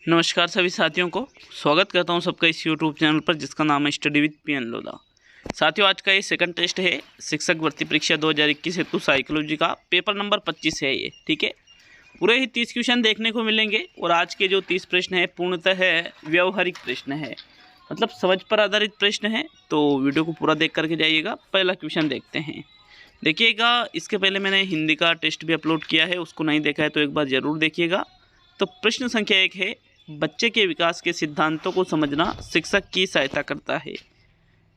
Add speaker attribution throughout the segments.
Speaker 1: नमस्कार सभी साथियों को स्वागत करता हूं सबका इस यूट्यूब चैनल पर जिसका नाम है स्टडी विद पीएन लोधा। साथियों, आज का ये सेकंड टेस्ट है शिक्षक भर्ती परीक्षा 2021 हेतु साइकोलॉजी का पेपर नंबर 25 है ये। ठीक है, पूरे ही 30 क्वेश्चन देखने को मिलेंगे और आज के जो 30 प्रश्न है पूर्णतः है व्यवहारिक प्रश्न है, मतलब समझ पर आधारित प्रश्न है। तो वीडियो को पूरा देख करके जाइएगा। पहला क्वेश्चन देखते हैं, देखिएगा। इसके पहले मैंने हिंदी का टेस्ट भी अपलोड किया है, उसको नहीं देखा है तो एक बार ज़रूर देखिएगा। तो प्रश्न संख्या 1 है, बच्चे के विकास के सिद्धांतों को समझना शिक्षक की सहायता करता है।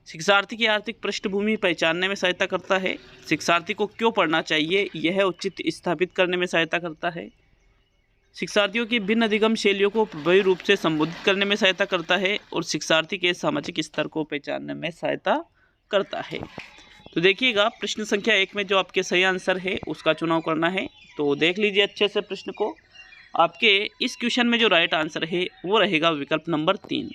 Speaker 1: शिक्षार्थी की आर्थिक पृष्ठभूमि पहचानने में सहायता करता है। शिक्षार्थी को क्यों पढ़ना चाहिए यह उचित स्थापित करने में सहायता करता है। शिक्षार्थियों की भिन्न अधिगम शैलियों को प्रभावी रूप से संबोधित करने में सहायता करता है और शिक्षार्थी के सामाजिक स्तर को पहचानने में सहायता करता है। तो देखिएगा, प्रश्न संख्या 1 में जो आपके सही आंसर है उसका चुनाव करना है। तो देख लीजिए अच्छे से प्रश्न को। आपके इस क्वेश्चन में जो राइट आंसर है वो रहेगा विकल्प नंबर 3।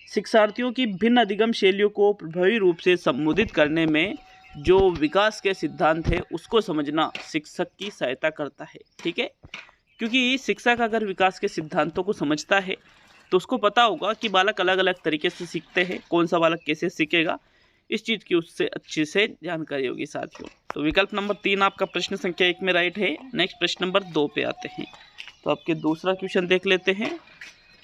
Speaker 1: शिक्षार्थियों की भिन्न अधिगम शैलियों को प्रभावी रूप से संबोधित करने में जो विकास के सिद्धांत है उसको समझना शिक्षक की सहायता करता है। ठीक है, क्योंकि शिक्षक अगर विकास के सिद्धांतों को समझता है तो उसको पता होगा कि बालक अलग अलग तरीके से सीखते हैं, कौन सा बालक कैसे सीखेगा, इस चीज़ की उससे अच्छे से जानकारी होगी साथियों। तो विकल्प नंबर 3 आपका प्रश्न संख्या 1 में राइट है। नेक्स्ट प्रश्न नंबर 2 पे आते हैं। तो आपके दूसरा क्वेश्चन देख लेते हैं।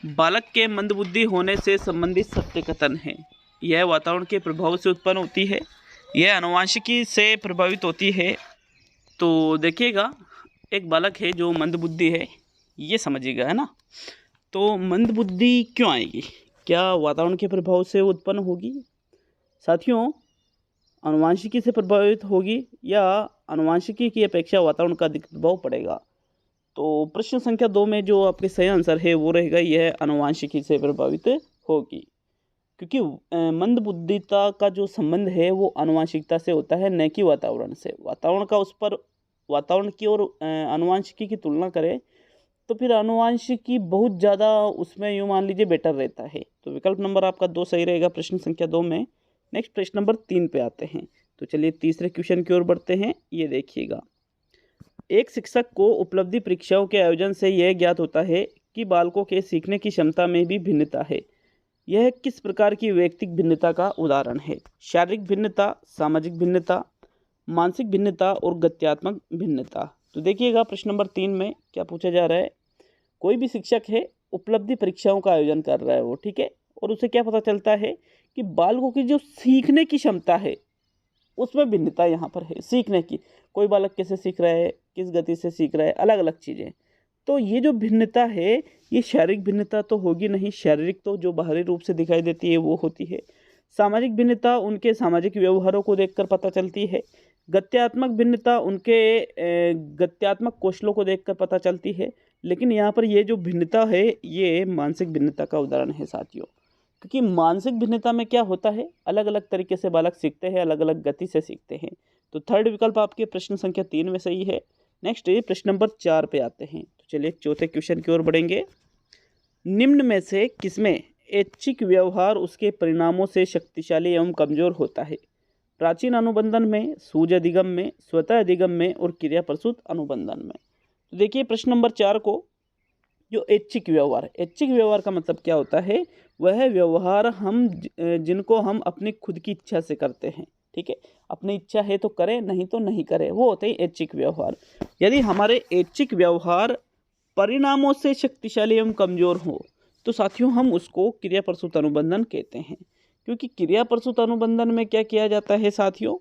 Speaker 1: बालक के मंदबुद्धि होने से संबंधित सत्य कथन है। यह वातावरण के प्रभाव से उत्पन्न होती है, यह आनुवंशिकी से प्रभावित होती है। तो देखिएगा, एक बालक है जो मंदबुद्धि है, ये समझिएगा, है ना। तो मंदबुद्धि क्यों आएगी? क्या वातावरण के प्रभाव से उत्पन्न होगी? साथियों, आनुवंशिकी से प्रभावित होगी या आनुवंशिकी की अपेक्षा वातावरण का अधिक प्रभाव पड़ेगा? तो प्रश्न संख्या 2 में जो आपके सही आंसर है वो रहेगा यह आनुवंशिकी से प्रभावित होगी, क्योंकि मंदबुद्धिता का जो संबंध है वो आनुवंशिकता से होता है, न कि वातावरण से। वातावरण का उस पर वातावरण की और आनुवंशिकी की तुलना करें तो फिर आनुवंशिकी बहुत ज़्यादा उसमें यूँ मान लीजिए बेटर रहता है। तो विकल्प नंबर आपका 2 सही रहेगा प्रश्न संख्या 2 में। नेक्स्ट प्रश्न नंबर 3 पे आते हैं। तो चलिए तीसरे क्वेश्चन की ओर बढ़ते हैं। ये देखिएगा, एक शिक्षक को उपलब्धि परीक्षाओं के आयोजन से यह ज्ञात होता है कि बालकों के सीखने की क्षमता में भी भिन्नता है। यह किस प्रकार की वैयक्तिक भिन्नता का उदाहरण है? शारीरिक भिन्नता, सामाजिक भिन्नता, मानसिक भिन्नता और गत्यात्मक भिन्नता। तो देखिएगा, प्रश्न नंबर 3 में क्या पूछा जा रहा है। कोई भी शिक्षक है, उपलब्धि परीक्षाओं का आयोजन कर रहा है वो, ठीक है, और उसे क्या पता चलता है कि बालकों की जो सीखने की क्षमता है उसमें भिन्नता यहाँ पर है। सीखने की, कोई बालक कैसे सीख रहा है, किस गति से सीख रहा है, अलग अलग चीज़ें। तो ये जो भिन्नता है ये शारीरिक भिन्नता तो होगी नहीं, शारीरिक तो जो बाहरी रूप से दिखाई देती है वो होती है। सामाजिक भिन्नता उनके सामाजिक व्यवहारों को देखकर पता चलती है। गत्यात्मक भिन्नता उनके गत्यात्मक कौशलों को देखकर पता चलती है। लेकिन यहाँ पर ये जो भिन्नता है ये मानसिक भिन्नता का उदाहरण है साथियों, क्योंकि मानसिक भिन्नता में क्या होता है, अलग अलग तरीके से बालक सीखते हैं, अलग अलग गति से सीखते हैं। तो थर्ड विकल्प आपके प्रश्न संख्या 3 में सही है। नेक्स्ट प्रश्न नंबर 4 पे आते हैं। तो चलिए चौथे क्वेश्चन की ओर बढ़ेंगे। निम्न में से किसमें ऐच्छिक व्यवहार उसके परिणामों से शक्तिशाली एवं कमजोर होता है? प्राचीन अनुबंधन में, सूझ अधिगम में, स्वतः अधिगम में और क्रिया प्रसूत अनुबंधन में। तो देखिए प्रश्न नंबर 4 को, जो ऐच्छिक व्यवहार है, ऐच्छिक व्यवहार का मतलब क्या होता है? वह व्यवहार हम जिनको हम अपनी खुद की इच्छा से करते हैं। ठीक है, अपनी इच्छा है तो करें, नहीं तो नहीं करें, वो होते हैं ऐच्छिक व्यवहार। यदि हमारे ऐच्छिक व्यवहार परिणामों से शक्तिशाली एवं कमजोर हो तो साथियों हम उसको क्रिया प्रसूत अनुबंधन कहते हैं। क्योंकि क्रिया प्रसूत अनुबंधन में क्या किया जाता है साथियों,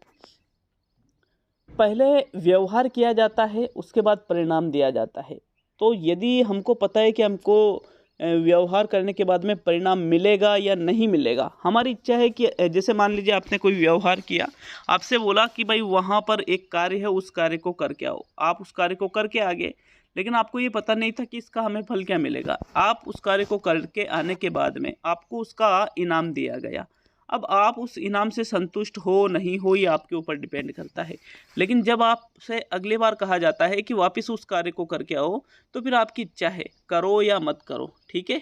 Speaker 1: पहले व्यवहार किया जाता है, उसके बाद परिणाम दिया जाता है। तो यदि हमको पता है कि हमको व्यवहार करने के बाद में परिणाम मिलेगा या नहीं मिलेगा, हमारी इच्छा है कि जैसे मान लीजिए आपने कोई व्यवहार किया, आपसे बोला कि भाई वहाँ पर एक कार्य है, उस कार्य को करके आओ, आप उस कार्य को करके आ गए, लेकिन आपको ये पता नहीं था कि इसका हमें फल क्या मिलेगा। आप उस कार्य को करके आने के बाद में आपको उसका इनाम दिया गया। अब आप उस इनाम से संतुष्ट हो नहीं हो ये आपके ऊपर डिपेंड करता है। लेकिन जब आपसे अगली बार कहा जाता है कि वापस उस कार्य को करके आओ, तो फिर आपकी इच्छा है करो या मत करो। ठीक है,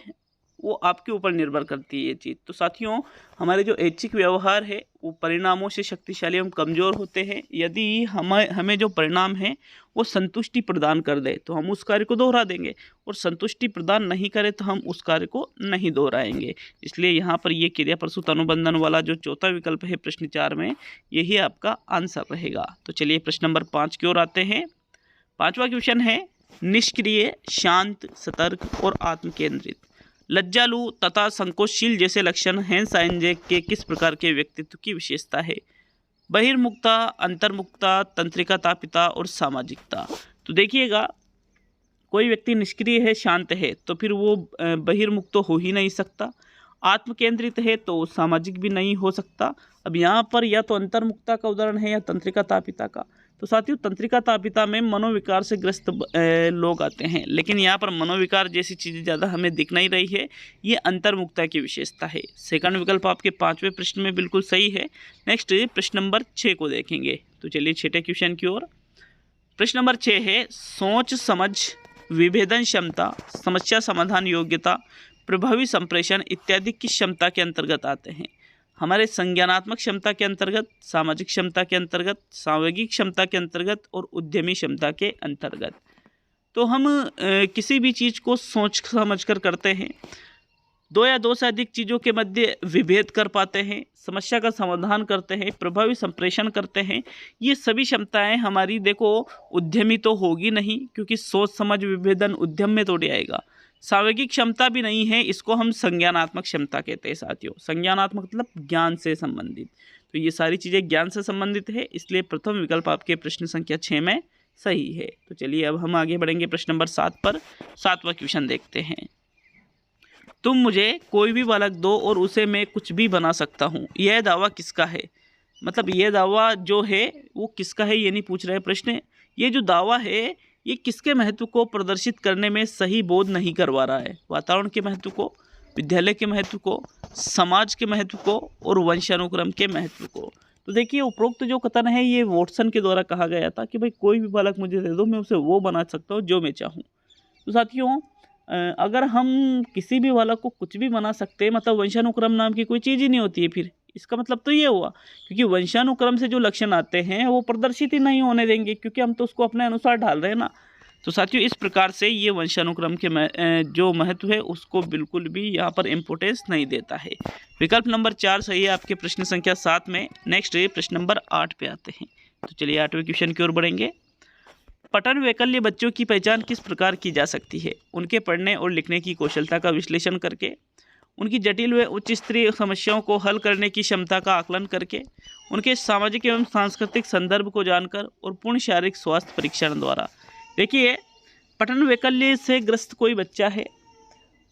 Speaker 1: वो आपके ऊपर निर्भर करती है ये चीज़। तो साथियों, हमारे जो ऐच्छिक व्यवहार है वो परिणामों से शक्तिशाली एवं कमज़ोर होते हैं। यदि हमें जो परिणाम है वो संतुष्टि प्रदान कर दे तो हम उस कार्य को दोहरा देंगे, और संतुष्टि प्रदान नहीं करे तो हम उस कार्य को नहीं दोहराएंगे। इसलिए यहाँ पर ये क्रिया प्रसूत अनुबंधन वाला जो चौथा विकल्प है प्रश्न 4 में, यही आपका आंसर रहेगा। तो चलिए प्रश्न नंबर 5 की ओर आते हैं। 5वां क्वेश्चन है, निष्क्रिय, शांत, सतर्क और आत्मकेंद्रित, लज्जालु तथा संकोचशील जैसे लक्षण हेन्स आइंजैक के किस प्रकार के व्यक्तित्व की विशेषता है? बहिर्मुखता, अंतर्मुखता, तंत्रिकातापिता और सामाजिकता। तो देखिएगा, कोई व्यक्ति निष्क्रिय है, शांत है, तो फिर वो बहिर्मुख तो हो ही नहीं सकता। आत्मकेंद्रित है तो सामाजिक भी नहीं हो सकता। अब यहाँ पर या तो अंतर्मुखता का उदाहरण है या तंत्रिकातापिता का। तो साथियों, तंत्रिकातापिता में मनोविकार से ग्रस्त लोग आते हैं, लेकिन यहाँ पर मनोविकार जैसी चीज़ें ज़्यादा हमें दिख नहीं रही है। ये अंतर्मुखता की विशेषता है। सेकंड विकल्प आपके 5वें प्रश्न में बिल्कुल सही है। नेक्स्ट प्रश्न नंबर 6 को देखेंगे। तो चलिए 6ठे क्वेश्चन की ओर। प्रश्न नंबर 6 है, सोच समझ, विभेदन क्षमता, समस्या समाधान योग्यता, प्रभावी संप्रेषण इत्यादि किस क्षमता के अंतर्गत आते हैं? हमारे संज्ञानात्मक क्षमता के अंतर्गत, सामाजिक क्षमता के अंतर्गत, सांवेगिक क्षमता के अंतर्गत और उद्यमी क्षमता के अंतर्गत। तो हम किसी भी चीज़ को सोच समझकर करते हैं, 2 या 2 से अधिक चीज़ों के मध्य विभेद कर पाते हैं, समस्या का समाधान करते हैं, प्रभावी संप्रेषण करते हैं। ये सभी क्षमताएं हमारी, देखो, उद्यमी तो होगी नहीं, क्योंकि सोच समझ विभेदन उद्यम में थोड़ी आएगा। सांवेगिक क्षमता भी नहीं है, इसको हम संज्ञानात्मक क्षमता कहते हैं साथियों। संज्ञानात्मक मतलब ज्ञान से संबंधित। तो ये सारी चीज़ें ज्ञान से संबंधित है, इसलिए प्रथम विकल्प आपके प्रश्न संख्या 6 में सही है। तो चलिए अब हम आगे बढ़ेंगे प्रश्न नंबर 7 पर। 7वां क्वेश्चन देखते हैं। तुम मुझे कोई भी बालक दो और उसे मैं कुछ भी बना सकता हूँ, यह दावा किसका है? मतलब ये दावा जो है वो किसका है, ये नहीं पूछ रहे प्रश्न। ये जो दावा है ये किसके महत्व को प्रदर्शित करने में सही बोध नहीं करवा रहा है? वातावरण के महत्व को, विद्यालय के महत्व को, समाज के महत्व को और वंशानुक्रम के महत्व को। तो देखिए, उपरोक्त जो कथन है ये वॉटसन के द्वारा कहा गया था कि भाई कोई भी बालक मुझे दे दो, मैं उसे वो बना सकता हूँ जो मैं चाहूँ। तो साथियों, अगर हम किसी भी बालक को कुछ भी बना सकते हैं, मतलब वंशानुक्रम नाम की कोई चीज़ ही नहीं होती है, फिर इसका मतलब तो ये हुआ, क्योंकि वंशानुक्रम से जो लक्षण आते हैं वो प्रदर्शित ही नहीं होने देंगे, क्योंकि हम तो उसको अपने अनुसार ढाल रहे हैं ना। तो साथियों, इस प्रकार से ये वंशानुक्रम के जो महत्व है उसको बिल्कुल भी यहाँ पर इम्पोर्टेंस नहीं देता है। विकल्प नंबर 4 सही है आपके प्रश्न संख्या 7 में। नेक्स्ट प्रश्न नंबर 8 पे आते हैं। तो चलिए 8वें क्वेश्चन की ओर बढ़ेंगे। पठन वैकल्य बच्चों की पहचान किस प्रकार की जा सकती है? उनके पढ़ने और लिखने की कौशलता का विश्लेषण करके, उनकी जटिल व उच्च स्तरीय समस्याओं को हल करने की क्षमता का आकलन करके, उनके सामाजिक एवं सांस्कृतिक संदर्भ को जानकर और पूर्ण शारीरिक स्वास्थ्य परीक्षण द्वारा। देखिए, पठन वैकल्य से ग्रस्त कोई बच्चा है,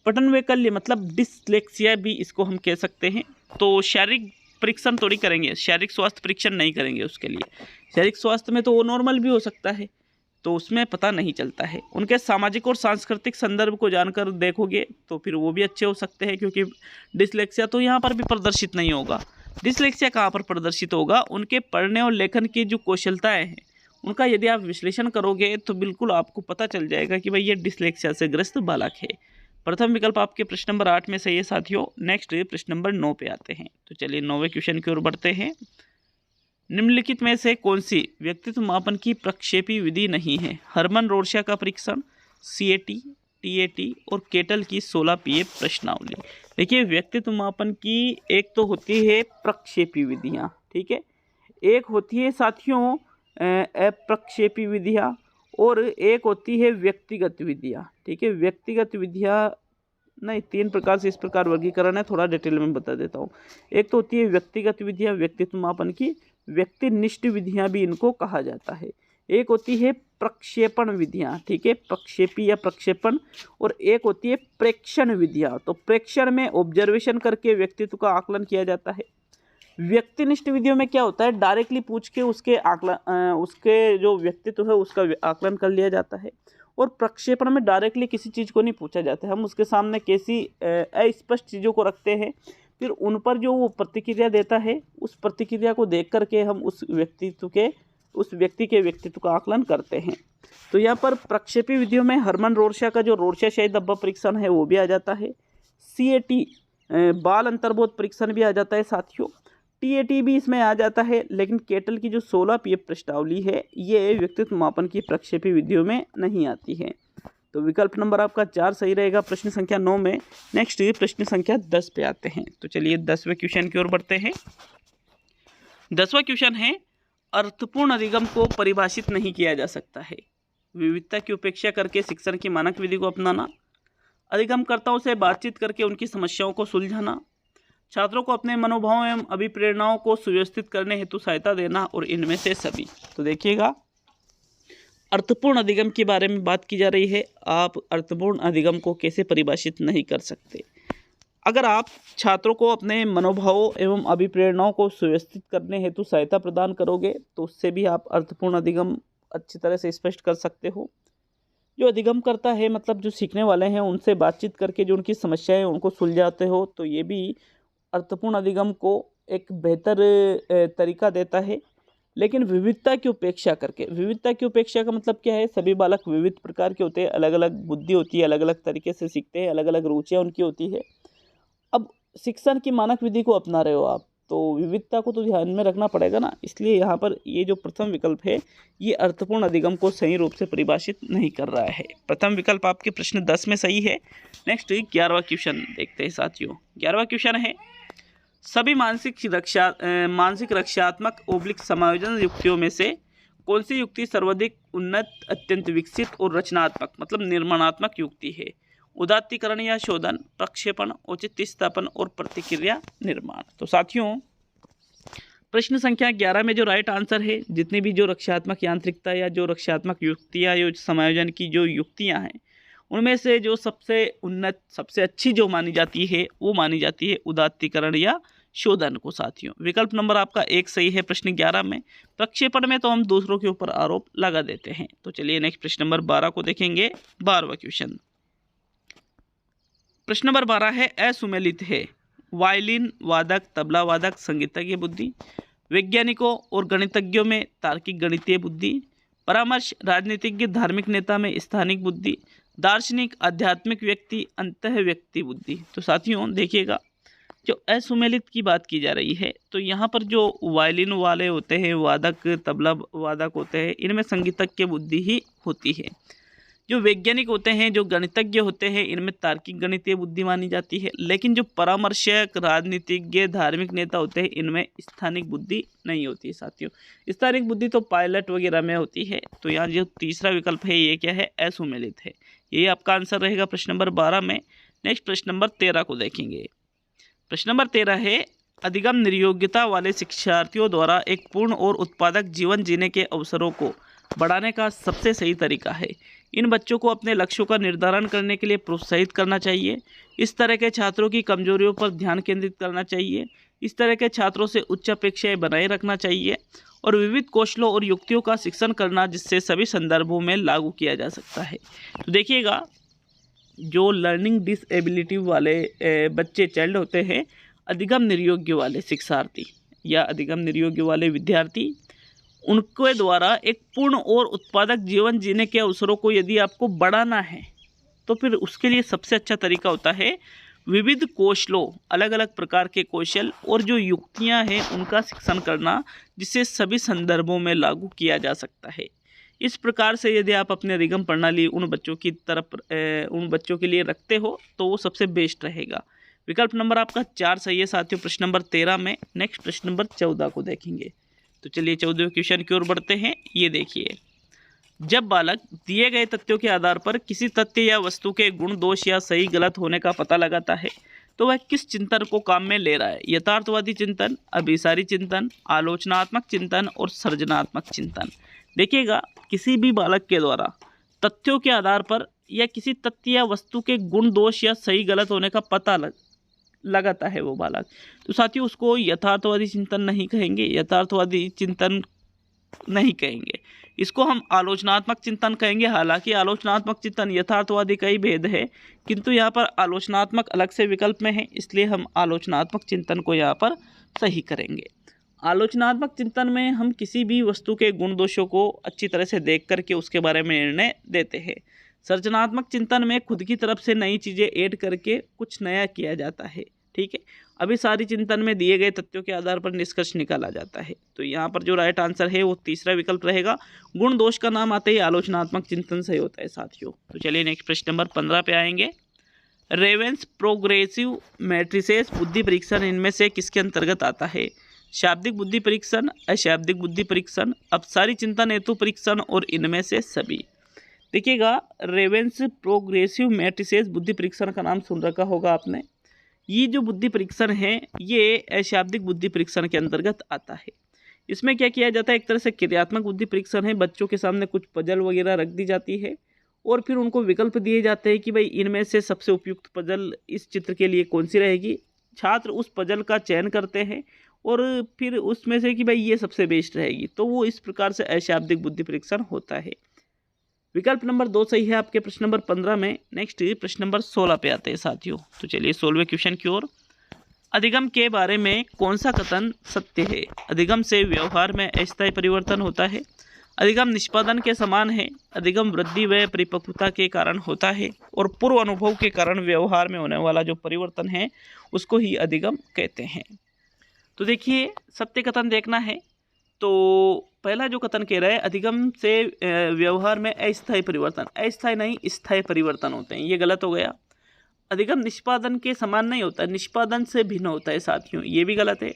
Speaker 1: पठन वैकल्य मतलब डिसलेक्सिया भी इसको हम कह सकते हैं, तो शारीरिक परीक्षण थोड़ी करेंगे, शारीरिक स्वास्थ्य परीक्षण नहीं करेंगे उसके लिए। शारीरिक स्वास्थ्य में तो वो नॉर्मल भी हो सकता है, तो उसमें पता नहीं चलता है। उनके सामाजिक और सांस्कृतिक संदर्भ को जानकर देखोगे तो फिर वो भी अच्छे हो सकते हैं, क्योंकि डिसलेक्सिया तो यहाँ पर भी प्रदर्शित नहीं होगा। डिसलेक्सिया कहाँ पर प्रदर्शित होगा? उनके पढ़ने और लेखन की जो कौशलताएं हैं उनका यदि आप विश्लेषण करोगे तो बिल्कुल आपको पता चल जाएगा कि भाई ये डिसलेक्सिया से ग्रस्त बालक है। प्रथम विकल्प आपके प्रश्न नंबर 8 में सही है साथियों। नेक्स्ट प्रश्न नंबर 9 पे आते हैं। तो चलिए 9वें क्वेश्चन की ओर बढ़ते हैं। निम्नलिखित में से कौन सी व्यक्तित्व मापन की प्रक्षेपी विधि नहीं है? हरमन रोरशा का परीक्षण, CAT, TAT और केटल की 16 PA प्रश्नावली। देखिए, व्यक्तित्व मापन की एक तो होती है प्रक्षेपी विधियाँ, ठीक है, एक होती है साथियों अप्रक्षेपी विधियाँ, और एक होती है व्यक्तिगत विधियाँ, ठीक है। व्यक्तिगत विधियाँ नहीं, 3 प्रकार से इस प्रकार वर्गीकरण है, थोड़ा डिटेल में बता देता हूँ। एक तो होती है व्यक्तिगत विधियाँ व्यक्तित्व मापन की, व्यक्तिनिष्ठ विधियाँ भी इनको कहा जाता है। एक होती है प्रक्षेपण विधियाँ, ठीक है, प्रक्षेपी या प्रक्षेपण, और एक होती है प्रेक्षण विधियाँ। तो प्रेक्षण में ऑब्जर्वेशन करके व्यक्तित्व का आकलन किया जाता है। व्यक्तिनिष्ठ विधियों में क्या होता है? डायरेक्टली पूछ के उसके उसके जो व्यक्तित्व है उसका आकलन कर लिया जाता है। और प्रक्षेपण में डायरेक्टली किसी चीज़ को नहीं पूछा जाता है, हम उसके सामने कैसी अस्पष्ट चीज़ों को रखते हैं, फिर उन पर जो वो प्रतिक्रिया देता है उस प्रतिक्रिया को देख करके हम उस व्यक्ति के व्यक्तित्व का आकलन करते हैं। तो यहाँ पर प्रक्षेपी विधियों में हरमन रोरशा का जो रोरशा शाही धब्बा परीक्षण है वो भी आ जाता है। CAT बाल अंतर्बोध परीक्षण भी आ जाता है साथियों। TAT भी इसमें आ जाता है, लेकिन केटल की जो 16 PF प्रश्नावली है ये व्यक्तित्व मापन की प्रक्षेपी विधियों में नहीं आती है। तो विकल्प नंबर आपका 4 सही रहेगा प्रश्न संख्या 9 में। नेक्स्ट ये प्रश्न संख्या 10 पे आते हैं। तो चलिए 10वें क्वेश्चन की ओर बढ़ते हैं। 10वां क्वेश्चन है, अर्थपूर्ण अधिगम को परिभाषित नहीं किया जा सकता है। विविधता की उपेक्षा करके शिक्षण की मानक विधि को अपनाना, अधिगमकर्ताओं से बातचीत करके उनकी समस्याओं को सुलझाना, छात्रों को अपने मनोभावों एवं अभिप्रेरणाओं को सुव्यवस्थित करने हेतु सहायता देना, और इनमें से सभी। तो देखिएगा, अर्थपूर्ण अधिगम के बारे में बात की जा रही है। आप अर्थपूर्ण अधिगम को कैसे परिभाषित नहीं कर सकते? अगर आप छात्रों को अपने मनोभावों एवं अभिप्रेरणाओं को सुव्यवस्थित करने हेतु सहायता प्रदान करोगे तो उससे भी आप अर्थपूर्ण अधिगम अच्छी तरह से स्पष्ट कर सकते हो। जो अधिगम करता है मतलब जो सीखने वाले हैं उनसे बातचीत करके जो उनकी समस्याएं हैं उनको सुलझाते हो, तो ये भी अर्थपूर्ण अधिगम को एक बेहतर तरीका देता है। लेकिन विविधता की उपेक्षा करके, विविधता की उपेक्षा का मतलब क्या है? सभी बालक विविध प्रकार के होते हैं, अलग अलग बुद्धि होती है, अलग अलग तरीके से सीखते हैं, अलग अलग रुचियाँ उनकी होती है। अब शिक्षण की मानक विधि को अपना रहे हो आप, तो विविधता को तो ध्यान में रखना पड़ेगा ना। इसलिए यहाँ पर ये जो प्रथम विकल्प है ये अर्थपूर्ण अधिगम को सही रूप से परिभाषित नहीं कर रहा है। प्रथम विकल्प आपके प्रश्न 10 में सही है। नेक्स्ट 11वां क्वेश्चन देखते हैं साथियों। 11वां क्वेश्चन है, सभी मानसिक रक्षात्मक ओब्लिक समायोजन युक्तियों में से कौन सी युक्ति सर्वाधिक उन्नत, अत्यंत विकसित और रचनात्मक मतलब निर्माणात्मक युक्ति है? उदात्तीकरण या शोधन, प्रक्षेपण, औचित्य स्थापन और प्रतिक्रिया निर्माण। तो साथियों प्रश्न संख्या 11 में जो राइट आंसर है, जितनी भी जो रक्षात्मक यांत्रिकता या जो रक्षात्मक युक्तियाँ या समायोजन की जो युक्तियाँ हैं उनमें से जो सबसे उन्नत, सबसे अच्छी जो मानी जाती है वो मानी जाती है उदात्तीकरण या शोधन को साथियों। विकल्प नंबर आपका 1 सही है प्रश्न 11 में। प्रक्षेपण में तो हम दूसरों के ऊपर आरोप लगा देते हैं। तो चलिए नेक्स्ट प्रश्न नंबर 12 को देखेंगे। 12वां क्वेश्चन, प्रश्न नंबर 12 है, असुमेलित है वायलिन वादक, तबला वादक, संगीतज्ञ बुद्धि, वैज्ञानिकों और गणितज्ञों में तार्किक गणितीय बुद्धि, परामर्श राजनीतिज्ञ धार्मिक नेता में स्थानिक बुद्धि, दार्शनिक आध्यात्मिक व्यक्ति अंतः व्यक्ति बुद्धि। तो साथियों देखिएगा, जो असुमेलित की बात की जा रही है तो यहाँ पर जो वायलिन वाले होते हैं, वादक, तबला वादक होते हैं, इनमें संगीतज्ञ बुद्धि ही होती है। जो वैज्ञानिक होते हैं, जो गणितज्ञ होते हैं, इनमें तार्किक गणितीय बुद्धि मानी जाती है। लेकिन जो परामर्शक, राजनीतिज्ञ, धार्मिक नेता होते हैं, इनमें स्थानिक बुद्धि नहीं होती है साथियों। स्थानिक बुद्धि तो पायलट वगैरह में होती है। तो यहाँ जो तीसरा विकल्प है ये क्या है? असुमेलित है। ये आपका आंसर रहेगा प्रश्न नंबर 12 में। नेक्स्ट प्रश्न नंबर 13 को देखेंगे। प्रश्न नंबर 13 है, अधिगम निर्योग्यता वाले शिक्षार्थियों द्वारा एक पूर्ण और उत्पादक जीवन जीने के अवसरों को बढ़ाने का सबसे सही तरीका है। इन बच्चों को अपने लक्ष्यों का निर्धारण करने के लिए प्रोत्साहित करना चाहिए। इस तरह के छात्रों की कमजोरियों पर ध्यान केंद्रित करना चाहिए। इस तरह के छात्रों से उच्च अपेक्षाएं बनाए रखना चाहिए और विविध कौशलों और युक्तियों का शिक्षण करना जिससे सभी संदर्भों में लागू किया जा सकता है। तो देखिएगा, जो लर्निंग डिसेबिलिटी वाले बच्चे, चाइल्ड होते हैं, अधिगम निर्योग्य वाले शिक्षार्थी या अधिगम निर्योग्य वाले विद्यार्थी, उनके द्वारा एक पूर्ण और उत्पादक जीवन जीने के अवसरों को यदि आपको बढ़ाना है तो फिर उसके लिए सबसे अच्छा तरीका होता है विविध कौशलों, अलग अलग प्रकार के कौशल और जो युक्तियां हैं उनका शिक्षण करना जिसे सभी संदर्भों में लागू किया जा सकता है। इस प्रकार से यदि आप अपने अधिगम प्रणाली उन बच्चों की तरफ उन बच्चों के लिए रखते हो तो वो सबसे बेस्ट रहेगा। विकल्प नंबर आपका 4 सही है साथियों प्रश्न नंबर 13 में। नेक्स्ट प्रश्न नंबर 14 को देखेंगे। तो चलिए 14वें क्वेश्चन की ओर बढ़ते हैं। ये देखिए, जब बालक दिए गए तथ्यों के आधार पर किसी तथ्य या वस्तु के गुण, दोष या सही गलत होने का पता लगाता है तो वह किस चिंतन को काम में ले रहा है? यथार्थवादी चिंतन, अभिसारी चिंतन, आलोचनात्मक चिंतन और सृजनात्मक चिंतन। देखिएगा, किसी भी बालक के द्वारा तथ्यों के आधार पर या किसी तथ्य या वस्तु के गुण, दोष या सही गलत होने का पता लगाता है वो बालक, तो साथियों उसको यथार्थवादी चिंतन नहीं कहेंगे, यथार्थवादी चिंतन नहीं कहेंगे, इसको हम आलोचनात्मक चिंतन कहेंगे। हालांकि आलोचनात्मक चिंतन यथार्थवादी का ही भेद है, किंतु यहाँ पर आलोचनात्मक अलग से विकल्प में है, इसलिए हम आलोचनात्मक चिंतन को यहाँ पर सही करेंगे। आलोचनात्मक चिंतन में हम किसी भी वस्तु के गुण दोषों को अच्छी तरह से देख करके उसके बारे में निर्णय देते हैं, सृजनात्मक चिंतन में खुद की तरफ से नई चीज़ें ऐड करके कुछ नया किया जाता है। ठीक है, अभी सारी चिंतन में दिए गए तथ्यों के आधार पर निष्कर्ष निकाला जाता है। तो यहाँ पर जो राइट आंसर है वो तीसरा विकल्प रहेगा। गुण दोष का नाम आते ही आलोचनात्मक चिंतन सही होता है साथियों। तो चलिए नेक्स्ट प्रश्न नंबर 15 पे आएंगे। रेवेंस प्रोग्रेसिव मैट्रिसेस बुद्धि परीक्षण इनमें से किसके अंतर्गत आता है? शाब्दिक बुद्धि परीक्षण, अशाब्दिक बुद्धि परीक्षण, अपसारी चिंतन हेतु परीक्षण और इनमें से सभी। देखिएगा, रेवेंस प्रोग्रेसिव मैट्रिसेस बुद्धि परीक्षण का नाम सुन रखा होगा आपने। ये जो बुद्धि परीक्षण है ये अशाब्दिक बुद्धि परीक्षण के अंतर्गत आता है। इसमें क्या किया जाता है, एक तरह से क्रियात्मक बुद्धि परीक्षण है। बच्चों के सामने कुछ पजल वगैरह रख दी जाती है और फिर उनको विकल्प दिए जाते हैं कि भाई इनमें से सबसे उपयुक्त पजल इस चित्र के लिए कौन सी रहेगी। छात्र उस पजल का चयन करते हैं और फिर उसमें से कि भाई ये सबसे बेस्ट रहेगी। तो वो इस प्रकार से अशाब्दिक बुद्धि परीक्षण होता है। विकल्प नंबर 2 सही है आपके प्रश्न नंबर 15 में। नेक्स्ट प्रश्न नंबर 16 पे आते हैं साथियों। तो चलिए 16वें क्वेश्चन की ओर। अधिगम के बारे में कौन सा कथन सत्य है? अधिगम से व्यवहार में अस्थायी परिवर्तन होता है। अधिगम निष्पादन के समान है। अधिगम वृद्धि व परिपक्वता के कारण होता है और पूर्व अनुभव के कारण व्यवहार में होने वाला जो परिवर्तन है उसको ही अधिगम कहते हैं। तो देखिए, सत्य कथन देखना है तो पहला जो कथन कह रहा है अधिगम से व्यवहार में अस्थायी परिवर्तन, अस्थायी नहीं स्थायी परिवर्तन होते हैं, ये गलत हो गया। अधिगम निष्पादन के समान नहीं होता, निष्पादन से भिन्न होता है साथियों, ये भी गलत है।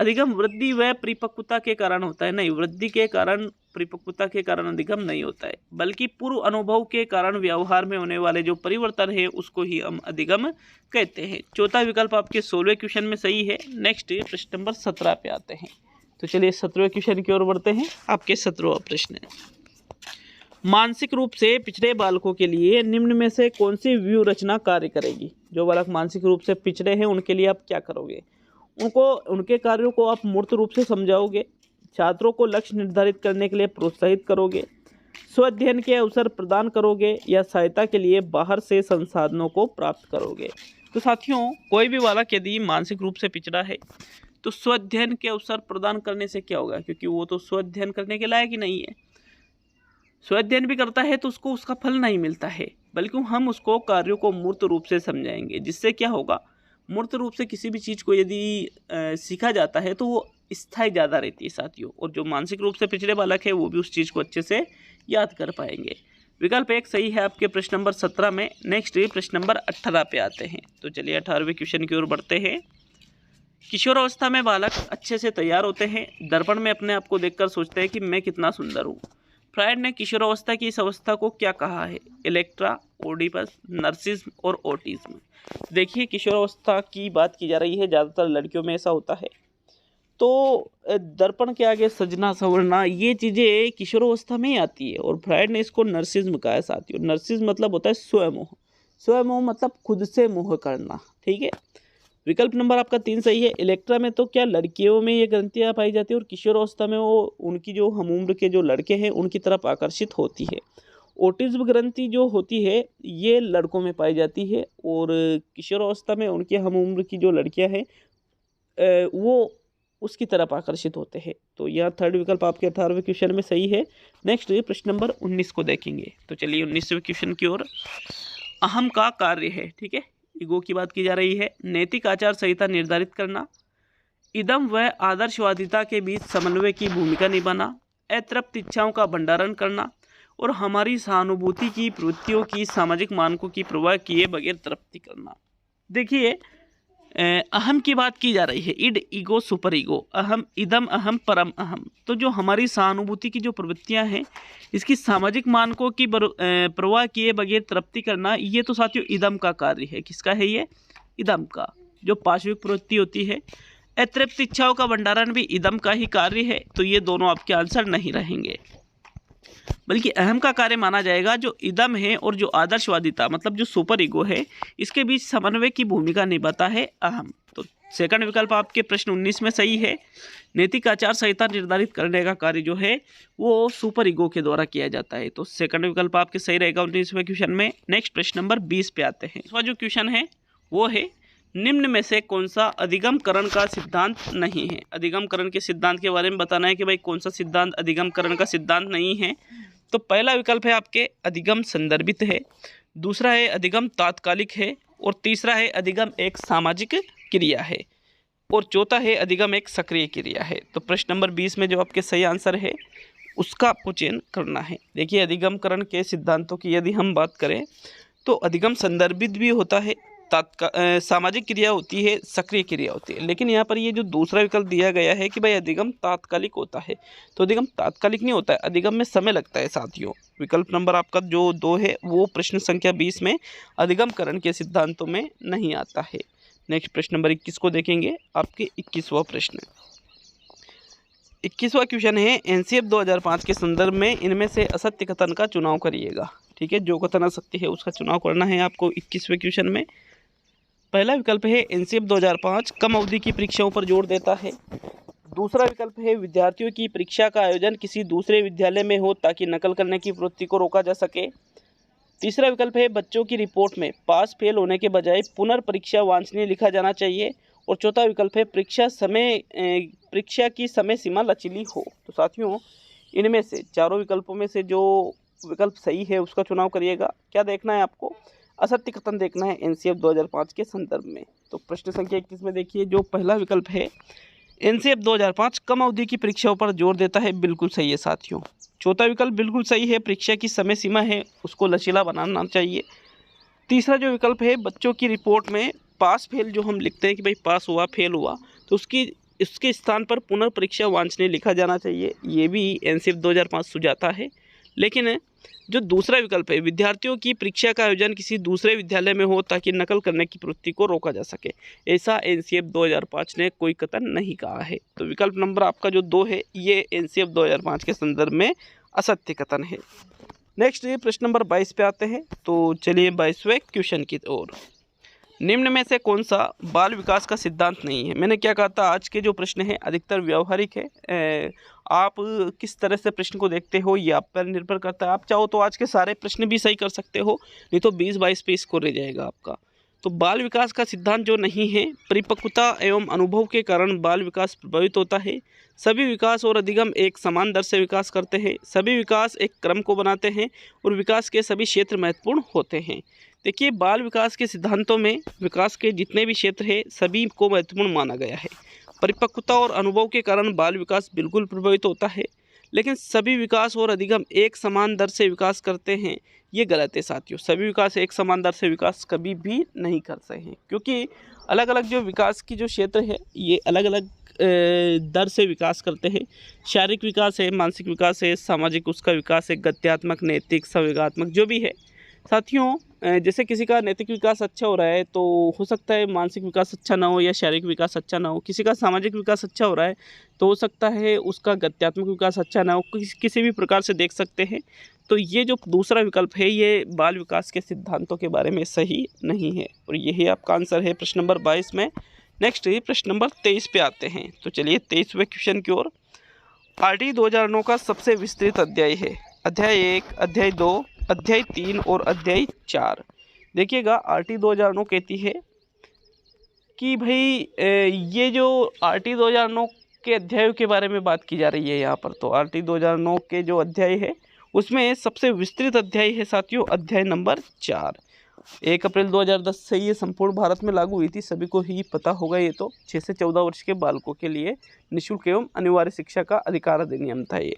Speaker 1: अधिगम वृद्धि व परिपक्वता के कारण होता है, नहीं, वृद्धि के कारण परिपक्वता के कारण अधिगम नहीं होता है, बल्कि पूर्व अनुभव के कारण व्यवहार में होने वाले जो परिवर्तन है उसको ही हम अधिगम कहते हैं। चौथा विकल्प आपके 16वें क्वेश्चन में सही है। नेक्स्ट प्रश्न नंबर 17 पे आते हैं। तो चलिए 17वें क्वेश्चन की ओर बढ़ते हैं। आपके 17वां प्रश्न है, मानसिक रूप से पिछड़े बालकों के लिए निम्न में से कौन सी व्यूह रचना कार्य करेगी? जो बालक मानसिक रूप से पिछड़े हैं उनके लिए आप क्या करोगे? उनके कार्यों को आप मूर्त रूप से समझाओगे, छात्रों को लक्ष्य निर्धारित करने के लिए प्रोत्साहित करोगे, स्वाध्ययन के अवसर प्रदान करोगे या सहायता के लिए बाहर से संसाधनों को प्राप्त करोगे? तो साथियों, कोई भी बालक यदि मानसिक रूप से पिछड़ा है तो स्वाध्ययन के अवसर प्रदान करने से क्या होगा, क्योंकि वो तो स्वाध्ययन करने के लायक ही नहीं है। स्वाध्ययन भी करता है तो उसको उसका फल नहीं मिलता है, बल्कि हम उसको कार्यों को मूर्त रूप से समझाएंगे, जिससे क्या होगा, मूर्त रूप से किसी भी चीज़ को यदि सीखा जाता है तो वो स्थायी ज़्यादा रहती है साथियों, और जो मानसिक रूप से पिछड़े बालक है वो भी उस चीज़ को अच्छे से याद कर पाएंगे। विकल्प 1 सही है आपके प्रश्न नंबर 17 में। नेक्स्ट प्रश्न नंबर 18 पे आते हैं। तो चलिए 18वें क्वेश्चन की ओर बढ़ते हैं। किशोरावस्था में बालक अच्छे से तैयार होते हैं, दर्पण में अपने आप को देखकर सोचते हैं कि मैं कितना सुंदर हूँ। फ्रायड ने किशोरावस्था की इस अवस्था को क्या कहा है? इलेक्ट्रा, ओडिपस, नर्सिज्म और ऑटिज्म। देखिए, किशोरावस्था की बात की जा रही है, ज़्यादातर लड़कियों में ऐसा होता है। तो दर्पण के आगे सजना संवरना ये चीज़ें किशोरावस्था में ही आती है, और फ्रायड ने इसको नर्सिज्म कहा है साथियों। नर्सिज्म मतलब होता है स्वयंमोह, स्वयंमोह मतलब खुद से मोह करना। ठीक है, विकल्प नंबर आपका 3 सही है। इलेक्ट्रा में तो क्या लड़कियों में ये ग्रंथियाँ पाई जाती है, और किशोरावस्था में वो उनकी जो हम उम्र के जो लड़के हैं उनकी तरफ आकर्षित होती है। ऑटिज्म ग्रंथि जो होती है ये लड़कों में पाई जाती है, और किशोरावस्था में उनके हम उम्र की जो लड़कियां हैं वो उसकी तरफ आकर्षित होते हैं। तो यह थर्ड विकल्प आपके 18वें क्वेश्चन में सही है। नेक्स्ट प्रश्न नंबर 19 को देखेंगे। तो चलिए 19वें क्वेश्चन की ओर। अहम का कार्य है, ठीक है, ईगो की बात की जा रही है। नैतिक आचार संहिता निर्धारित करना, इदम व आदर्शवादिता के बीच समन्वय की भूमिका निभाना, अतृप्त इच्छाओं का भंडारण करना और हमारी सहानुभूति की प्रवृत्तियों की सामाजिक मानकों की परवाह किए बगैर तृप्ति करना। देखिए, अहम की बात की जा रही है, इड, ईगो, सुपर ईगो, अहम, इदम, अहम, परम अहम। तो जो हमारी सहानुभूति की जो प्रवृत्तियां हैं इसकी सामाजिक मानकों की परवाह किए बगैर तृप्ति करना, ये तो साथियों इदम का कार्य है। किसका है ये? इदम का। जो पाशविक प्रवृत्ति होती है, अतृप्त इच्छाओं का भंडारण भी इदम का ही कार्य है। तो ये दोनों आपके आंसर नहीं रहेंगे, बल्कि अहम का कार्य माना जाएगा। जो इदम है और जो आदर्शवादिता मतलब जो सुपर ईगो है इसके बीच समन्वय की भूमिका निभाता है अहम। तो सेकंड विकल्प आपके प्रश्न 19 में सही है। नैतिक आचार संहिता निर्धारित करने का कार्य जो है वो सुपर ईगो के द्वारा किया जाता है। तो सेकंड विकल्प आपके सही रहेगा 19वें क्वेश्चन में। नेक्स्ट प्रश्न नंबर 20 पे आते हैं। इसका जो क्वेश्चन है वो है, निम्न में से कौन सा अधिगमकरण का सिद्धांत नहीं है? अधिगमकरण के सिद्धांत के बारे में बताना है कि भाई कौन सा सिद्धांत अधिगमकरण का सिद्धांत नहीं है। तो पहला विकल्प है आपके अधिगम संदर्भित है, दूसरा है अधिगम तात्कालिक है, और तीसरा है अधिगम एक सामाजिक क्रिया है, और चौथा है अधिगम एक सक्रिय क्रिया है। तो प्रश्न नंबर 20 में जो आपके सही आंसर है उसका आपको चयन करना है। देखिए, अधिगमकरण के सिद्धांतों की यदि हम बात करें तो अधिगम संदर्भित भी होता है, सामाजिक क्रिया होती है, सक्रिय क्रिया होती है। लेकिन यहाँ पर ये जो दूसरा विकल्प दिया गया है कि भाई अधिगम तात्कालिक होता है, तो अधिगम तात्कालिक नहीं होता है, अधिगम में समय लगता है साथियों। विकल्प नंबर आपका जो 2 है वो प्रश्न संख्या 20 में अधिगमकरण के सिद्धांतों में नहीं आता है। नेक्स्ट प्रश्न नंबर 21 को देखेंगे, आपके 21वां प्रश्न। 21वां क्वेश्चन है, एनसीएफ 2005 के संदर्भ में इनमें से असत्य कथन का चुनाव करिएगा। ठीक है, जो कथन असत्य है उसका चुनाव करना है आपको 21वें क्वेश्चन में। पहला विकल्प है एनसीएफ 2005 कम अवधि की परीक्षाओं पर जोर देता है। दूसरा विकल्प है विद्यार्थियों की परीक्षा का आयोजन किसी दूसरे विद्यालय में हो ताकि नकल करने की प्रवृत्ति को रोका जा सके। तीसरा विकल्प है बच्चों की रिपोर्ट में पास फेल होने के बजाय पुनर्परीक्षा वांछनीय लिखा जाना चाहिए। और चौथा विकल्प है परीक्षा की समय सीमा लचीली हो। तो साथियों, इनमें से चारों विकल्पों में से जो विकल्प सही है उसका चुनाव करिएगा। क्या देखना है आपको? असत्य कथन देखना है एनसीएफ 2005 के संदर्भ में। तो प्रश्न संख्या 21 में देखिए, जो पहला विकल्प है एनसीएफ 2005 कम अवधि की परीक्षाओं पर जोर देता है, बिल्कुल सही है साथियों। चौथा विकल्प बिल्कुल सही है, परीक्षा की समय सीमा है उसको लचीला बनाना चाहिए। तीसरा जो विकल्प है बच्चों की रिपोर्ट में पास फेल जो हम लिखते हैं कि भाई पास हुआ फेल हुआ, तो उसके स्थान पर पुनर्परीक्षा वांछनीय लिखा जाना चाहिए, ये भी एनसीएफ 2005 सुझाता है। लेकिन जो दूसरा विकल्प है विद्यार्थियों की परीक्षा का आयोजन किसी दूसरे विद्यालय में हो ताकि नकल करने की प्रवृत्ति को रोका जा सके, ऐसा एनसीएफ 2005 ने कोई कथन नहीं कहा है। तो विकल्प नंबर आपका जो 2 है ये एनसीएफ 2005 के संदर्भ में असत्य कथन है। नेक्स्ट ये प्रश्न नंबर 22 पे आते हैं। तो चलिए 22वें क्वेश्चन की ओर। निम्न में से कौन सा बाल विकास का सिद्धांत नहीं है? मैंने क्या कहा था, आज के जो प्रश्न है अधिकतर व्यवहारिक है। आप किस तरह से प्रश्न को देखते हो ये आप पर निर्भर करता है। आप चाहो तो आज के सारे प्रश्न भी सही कर सकते हो, नहीं तो 20-22 पे स्कोर रह जाएगा आपका। तो बाल विकास का सिद्धांत जो नहीं है, परिपक्वता एवं अनुभव के कारण बाल विकास प्रभावित होता है। सभी विकास और अधिगम एक समान दर से विकास करते हैं। सभी विकास एक क्रम को बनाते हैं और विकास के सभी क्षेत्र महत्वपूर्ण होते हैं। देखिए, बाल विकास के सिद्धांतों में विकास के जितने भी क्षेत्र हैं सभी को महत्वपूर्ण माना गया है। परिपक्वता और अनुभव के कारण बाल विकास बिल्कुल प्रभावित होता है, लेकिन सभी विकास और अधिगम एक समान दर से विकास करते हैं, ये गलत है साथियों। सभी विकास एक समान दर से विकास कभी भी नहीं कर सकते हैं, क्योंकि अलग अलग जो विकास की जो क्षेत्र है ये अलग अलग दर से विकास करते हैं। शारीरिक विकास है, मानसिक विकास है, सामाजिक उसका विकास है, गत्यात्मक, नैतिक, संवेगात्मक जो भी है साथियों। जैसे किसी का नैतिक विकास अच्छा हो रहा है तो हो सकता है मानसिक विकास अच्छा ना हो या शारीरिक विकास अच्छा ना हो। किसी का सामाजिक विकास अच्छा हो रहा है तो हो सकता है उसका गत्यात्मक विकास अच्छा ना हो। किसी भी प्रकार से देख सकते हैं। तो ये जो दूसरा विकल्प है ये बाल विकास के सिद्धांतों के बारे में सही नहीं है, और यही आपका आंसर है प्रश्न नंबर 22 में। नेक्स्ट प्रश्न नंबर 23 पे आते हैं। तो चलिए 23वें क्वेश्चन की ओर। आरटी 2009 का सबसे विस्तृत अध्याय है अध्याय 1, अध्याय 2, अध्याय 3 और अध्याय 4। देखिएगा, आरटी 2009 कहती है कि भाई ये जो आरटी 2009 के अध्यायों के बारे में बात की जा रही है यहाँ पर। तो आरटी 2009 के जो अध्याय है उसमें सबसे विस्तृत अध्याय है साथियों अध्याय नंबर 4। 1 अप्रैल 2010 से ये संपूर्ण भारत में लागू हुई थी, सभी को ही पता होगा। ये तो 6 से 14 वर्ष के बालकों के लिए निःशुल्क एवं अनिवार्य शिक्षा का अधिकार अधिनियम था ये।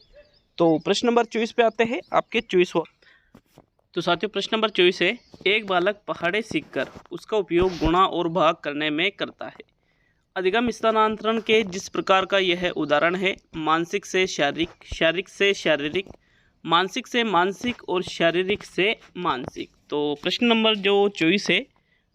Speaker 1: तो प्रश्न नंबर 24 पे आते हैं, आपके 24वां। तो साथियों प्रश्न नंबर 24 है, एक बालक पहाड़े सीखकर उसका उपयोग गुणा और भाग करने में करता है। अधिगम स्थानांतरण के जिस प्रकार का यह उदाहरण है, मानसिक से शारीरिक, शारीरिक से शारीरिक, मानसिक से मानसिक और शारीरिक से मानसिक। तो प्रश्न नंबर जो 24 है,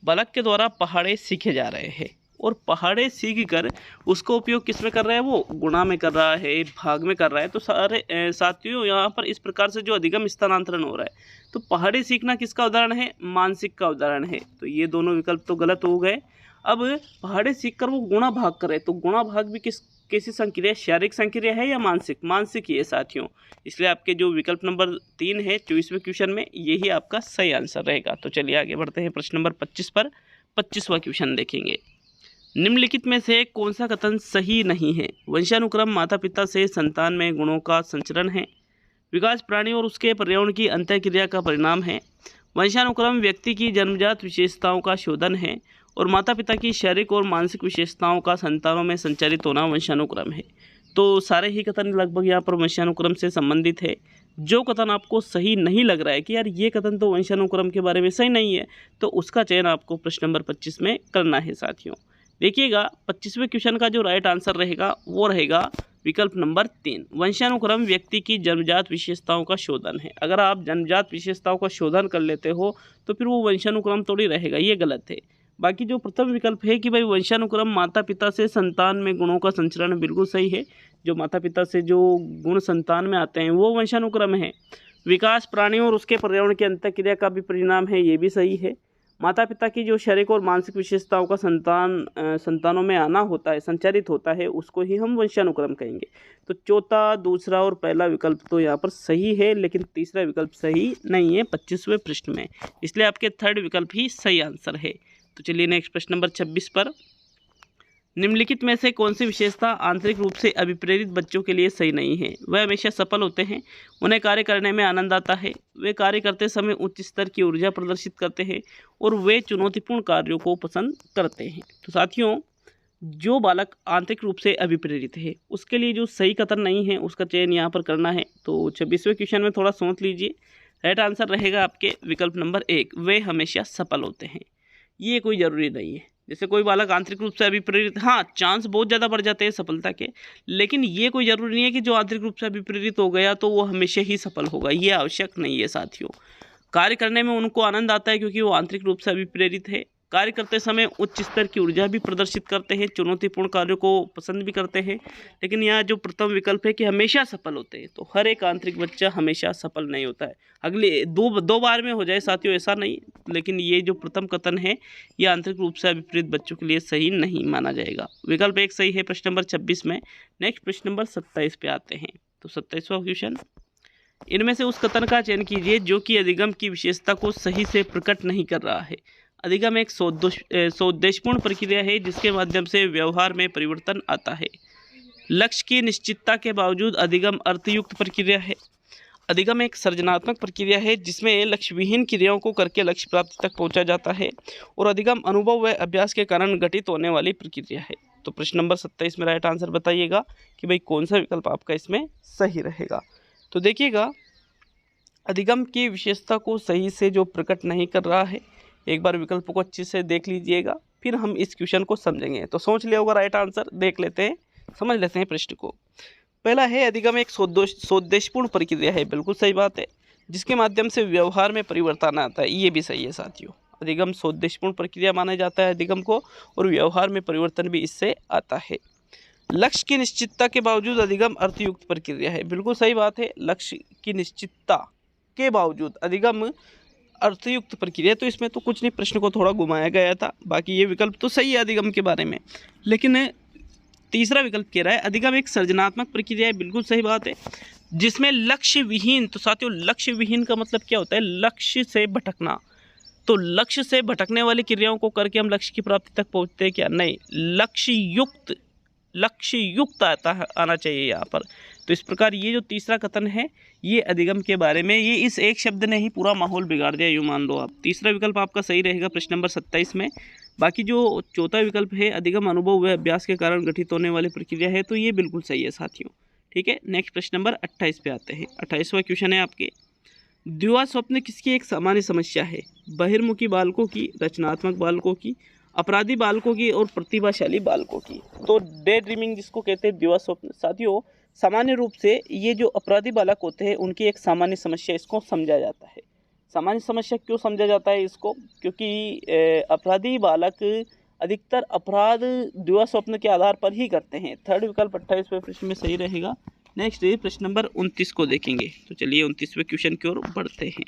Speaker 1: बालक के द्वारा पहाड़े सीखे जा रहे हैं और पहाड़े सीख कर उसका उपयोग किस में कर रहा है, वो गुणा में कर रहा है, भाग में कर रहा है। तो सारे साथियों यहाँ पर इस प्रकार से जो अधिगम स्थानांतरण हो रहा है, तो पहाड़े सीखना किसका उदाहरण है, मानसिक का उदाहरण है। तो ये दोनों विकल्प तो गलत हो गए। अब पहाड़े सीखकर वो गुणा भाग करे, तो गुणा भाग भी कैसी संक्रिया, शारीरिक संक्रिया है या मानसिक ही है साथियों। इसलिए आपके जो विकल्प नंबर 3 है 24वें क्वेश्चन में, यही आपका सही आंसर रहेगा। तो चलिए आगे बढ़ते हैं प्रश्न नंबर 25 पर। 25वां क्वेश्चन देखेंगे। निम्नलिखित में से कौन सा कथन सही नहीं है? वंशानुक्रम माता पिता से संतान में गुणों का संचरण है। विकास प्राणी और उसके पर्यावरण की अंतःक्रिया का परिणाम है। वंशानुक्रम व्यक्ति की जन्मजात विशेषताओं का शोधन है और माता पिता की शारीरिक और मानसिक विशेषताओं का संतानों में संचारित होना वंशानुक्रम है। तो सारे ही कथन लगभग यहाँ पर वंशानुक्रम से संबंधित है। जो कथन आपको सही नहीं लग रहा है कि यार ये कथन तो वंशानुक्रम के बारे में सही नहीं है, तो उसका चयन आपको प्रश्न नंबर 25 में करना है साथियों। देखिएगा 25वें क्वेश्चन का जो राइट आंसर रहेगा वो रहेगा विकल्प नंबर 3। वंशानुक्रम व्यक्ति की जन्मजात विशेषताओं का शोधन है। अगर आप जन्मजात विशेषताओं का शोधन कर लेते हो तो फिर वो वंशानुक्रम थोड़ी रहेगा, ये गलत है। बाकी जो प्रथम विकल्प है कि भाई वंशानुक्रम माता पिता से संतान में गुणों का संचरण, बिल्कुल सही है। जो माता पिता से जो गुण संतान में आते हैं वो वंशानुक्रम है। विकास प्राणियों और उसके पर्यावरण की अंतःक्रिया का भी परिणाम है, ये भी सही है। माता पिता की जो शारीरिक और मानसिक विशेषताओं का संतानों में आना होता है, संचारित होता है, उसको ही हम वंशानुक्रम कहेंगे। तो चौथा, दूसरा और पहला विकल्प तो यहाँ पर सही है, लेकिन तीसरा विकल्प सही नहीं है 25वें प्रश्न में, इसलिए आपके थर्ड विकल्प ही सही आंसर है। तो चलिए नेक्स्ट प्रश्न नंबर 26 पर, निम्नलिखित में से कौन सी विशेषता आंतरिक रूप से अभिप्रेरित बच्चों के लिए सही नहीं है? वह हमेशा सफल होते हैं, उन्हें कार्य करने में आनंद आता है, वे कार्य करते समय उच्च स्तर की ऊर्जा प्रदर्शित करते हैं और वे चुनौतीपूर्ण कार्यों को पसंद करते हैं। तो साथियों, जो बालक आंतरिक रूप से अभिप्रेरित है उसके लिए जो सही कथन नहीं है उसका चयन यहाँ पर करना है। तो 26वें क्वेश्चन में थोड़ा सोच लीजिए। राइट आंसर रहेगा आपके विकल्प नंबर 1, वे हमेशा सफल होते हैं। ये कोई ज़रूरी नहीं है। जैसे कोई बालक आंतरिक रूप से अभिप्रेरित, हाँ चांस बहुत ज़्यादा बढ़ जाते हैं सफलता के, लेकिन ये कोई ज़रूरी नहीं है कि जो आंतरिक रूप से अभिप्रेरित हो गया तो वो हमेशा ही सफल होगा, ये आवश्यक नहीं है साथियों। कार्य करने में उनको आनंद आता है क्योंकि वो आंतरिक रूप से अभिप्रेरित है, कार्य करते समय उच्च स्तर की ऊर्जा भी प्रदर्शित करते हैं, चुनौतीपूर्ण कार्यों को पसंद भी करते हैं। लेकिन यहाँ जो प्रथम विकल्प है कि हमेशा सफल होते हैं, तो हर एक आंतरिक बच्चा हमेशा सफल नहीं होता है। अगले दो बार में हो जाए साथियों ऐसा नहीं, लेकिन ये जो प्रथम कथन है ये आंतरिक रूप से अभिप्रेरित बच्चों के लिए सही नहीं माना जाएगा। विकल्प 1 सही है प्रश्न नंबर 26 में। नेक्स्ट प्रश्न नंबर 27 पे आते हैं। तो 27वां क्वेश्चन, इनमें से उस कथन का चयन कीजिए जो कि अधिगम की विशेषता को सही से प्रकट नहीं कर रहा है। अधिगम एक सौद्देश्यपूर्ण प्रक्रिया है जिसके माध्यम से व्यवहार में परिवर्तन आता है। लक्ष्य की निश्चितता के बावजूद अधिगम अर्थयुक्त प्रक्रिया है। अधिगम एक सृजनात्मक प्रक्रिया है जिसमें लक्ष्यविहीन क्रियाओं को करके लक्ष्य प्राप्ति तक पहुंचा जाता है, और अधिगम अनुभव व अभ्यास के कारण घटित होने वाली प्रक्रिया है। तो प्रश्न नंबर 27 में राइट आंसर बताइएगा कि भाई कौन सा विकल्प आपका इसमें सही रहेगा। तो देखिएगा, अधिगम की विशेषता को सही से जो प्रकट नहीं कर रहा है, एक बार विकल्पों को अच्छे से देख लीजिएगा, फिर हम इस क्वेश्चन को समझेंगे। तो सोच लिया होगा राइट आंसर, देख लेते हैं, समझ लेते हैं प्रश्न को। पहला है अधिगम एक सौद्देश्यपूर्ण प्रक्रिया है, बिल्कुल सही बात है, जिसके माध्यम से व्यवहार में परिवर्तन आता है, ये भी सही है साथियों। अधिगम सौद्देश्यपूर्ण प्रक्रिया माना जाता है अधिगम को, और व्यवहार में परिवर्तन भी इससे आता है। लक्ष्य की निश्चितता के बावजूद अधिगम अर्थयुक्त प्रक्रिया है, बिल्कुल सही बात है, लक्ष्य की निश्चितता के बावजूद अधिगम अर्थयुक्त प्रक्रिया। तो इसमें तो कुछ नहीं, प्रश्न को थोड़ा घुमाया गया था, बाकी ये विकल्प तो सही है अधिगम के बारे में। लेकिन तीसरा विकल्प कह रहा है अधिगम एक सृजनात्मक प्रक्रिया है, बिल्कुल सही बात है, जिसमें लक्ष्य विहीन। तो साथियों, लक्ष्य विहीन का मतलब क्या होता है? लक्ष्य से भटकना। तो लक्ष्य से भटकने वाली क्रियाओं को करके हम लक्ष्य की प्राप्ति तक पहुंचते हैं क्या? नहीं, लक्ष्य युक्त आना चाहिए यहाँ पर। तो इस प्रकार ये जो तीसरा कथन है ये अधिगम के बारे में, ये इस एक शब्द ने ही पूरा माहौल बिगाड़ दिया, यूँ मान लो आप। तीसरा विकल्प आपका सही रहेगा प्रश्न नंबर 27 में। बाकी जो चौथा विकल्प है अधिगम अनुभव व अभ्यास के कारण गठित होने वाली प्रक्रिया है, तो ये बिल्कुल सही है साथियों। ठीक है, नेक्स्ट प्रश्न नंबर 28 पे आते हैं। 28वां क्वेश्चन है आपके, द्विवा स्वप्न किसकी एक सामान्य समस्या है? बहिर्मुखी बालकों की, रचनात्मक बालकों की, अपराधी बालकों की और प्रतिभाशाली बालकों की। तो डे ड्रीमिंग जिसको कहते हैं द्विवा स्वप्न, साथियों सामान्य रूप से ये जो अपराधी बालक होते हैं उनकी एक सामान्य समस्या इसको समझा जाता है। सामान्य समस्या क्यों समझा जाता है इसको? क्योंकि अपराधी बालक अधिकतर अपराध द्विवा स्वप्न के आधार पर ही करते हैं। थर्ड विकल्प 28वें प्रश्न में सही रहेगा। नेक्स्ट प्रश्न नंबर 29 को देखेंगे। तो चलिए 29वें क्वेश्चन की ओर बढ़ते हैं।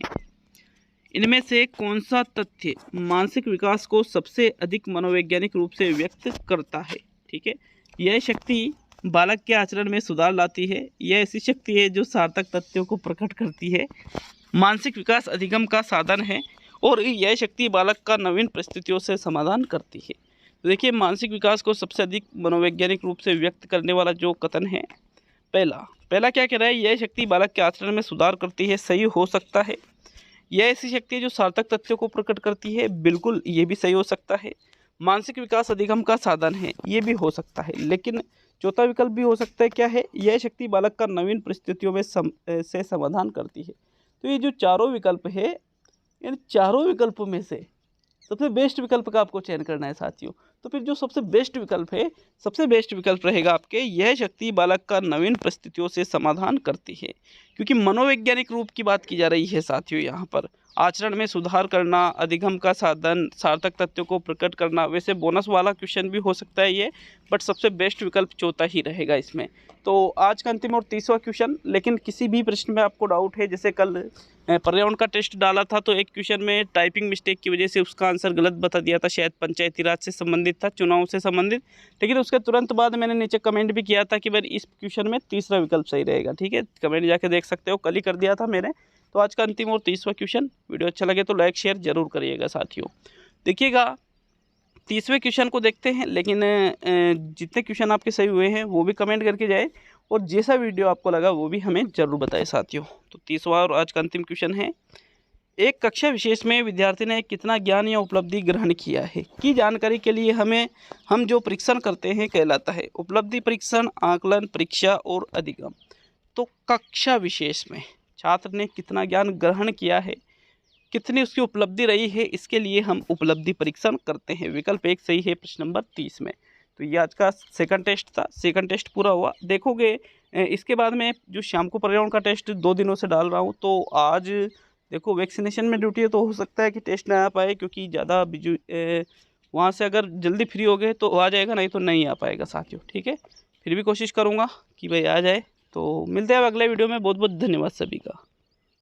Speaker 1: इनमें से कौन सा तथ्य मानसिक विकास को सबसे अधिक मनोवैज्ञानिक रूप से व्यक्त करता है? ठीक है, यह शक्ति बालक के आचरण में सुधार लाती है। यह ऐसी शक्ति है जो सार्थक तथ्यों को प्रकट करती है। मानसिक विकास अधिगम का साधन है और यह शक्ति बालक का नवीन परिस्थितियों से समाधान करती है। तो देखिए, मानसिक विकास को सबसे अधिक मनोवैज्ञानिक रूप से व्यक्त करने वाला जो कथन है पहला क्या कह रहा है, यह शक्ति बालक के आचरण में सुधार करती है, सही हो सकता है। यह ऐसी शक्ति है जो सार्थक तथ्यों को प्रकट करती है, बिल्कुल ये भी सही हो सकता है। मानसिक विकास अधिगम का साधन है, ये भी हो सकता है। लेकिन चौथा विकल्प भी हो सकता है, क्या है, यह शक्ति बालक का नवीन परिस्थितियों में से समाधान करती है। तो ये जो चारों विकल्प है, इन चारों विकल्पों में से सबसे बेस्ट विकल्प का आपको चयन करना है साथियों। तो फिर जो सबसे बेस्ट विकल्प है, सबसे बेस्ट विकल्प रहेगा आपके, यह शक्ति बालक का नवीन परिस्थितियों से समाधान करती है। क्योंकि मनोवैज्ञानिक रूप की बात की जा रही है साथियों यहाँ पर। आचरण में सुधार करना, अधिगम का साधन, सार्थक तथ्यों को प्रकट करना। वैसे बोनस वाला क्वेश्चन भी हो सकता है ये, बट सबसे बेस्ट विकल्प चौथा ही रहेगा इसमें। तो आज का अंतिम और 30वां क्वेश्चन। लेकिन किसी भी प्रश्न में आपको डाउट है, जैसे कल पर्यावरण का टेस्ट डाला था तो एक क्वेश्चन में टाइपिंग मिस्टेक की वजह से उसका आंसर गलत बता दिया था, शायद पंचायती राज से संबंधित था, चुनाव से संबंधित। लेकिन उसके तुरंत बाद मैंने नीचे कमेंट भी किया था कि भाई इस क्वेश्चन में तीसरा विकल्प सही रहेगा। ठीक है, कमेंट जाके देख सकते हो, कल ही कर दिया था मैंने। तो आज का अंतिम और 30वां क्वेश्चन। वीडियो अच्छा लगे तो लाइक शेयर जरूर करिएगा साथियों। देखिएगा 30वें क्वेश्चन को देखते हैं। लेकिन जितने क्वेश्चन आपके सही हुए हैं वो भी कमेंट करके जाए, और जैसा वीडियो आपको लगा वो भी हमें जरूर बताएं साथियों। तो 30वां और आज का अंतिम क्वेश्चन है, एक कक्षा विशेष में विद्यार्थी ने कितना ज्ञान या उपलब्धि ग्रहण किया है की जानकारी के लिए हम जो परीक्षण करते हैं कहलाता है उपलब्धि परीक्षण, आकलन परीक्षा और अधिगम। तो कक्षा विशेष में छात्र ने कितना ज्ञान ग्रहण किया है, कितनी उसकी उपलब्धि रही है, इसके लिए हम उपलब्धि परीक्षण करते हैं। विकल्प 1 सही है प्रश्न नंबर 30 में। तो ये आज का सेकंड टेस्ट था, सेकंड टेस्ट पूरा हुआ। देखोगे इसके बाद में जो शाम को पर्यावरण का टेस्ट 2 दिनों से डाल रहा हूँ, तो आज देखो वैक्सीनेशन में ड्यूटी है तो हो सकता है कि टेस्ट ना आ पाए, क्योंकि ज़्यादा वहाँ से अगर जल्दी फ्री हो गए तो आ जाएगा, नहीं तो नहीं आ पाएगा साथियों। ठीक है, फिर भी कोशिश करूँगा कि भाई आ जाए। तो मिलते हैं अगले वीडियो में। बहुत बहुत धन्यवाद सभी का।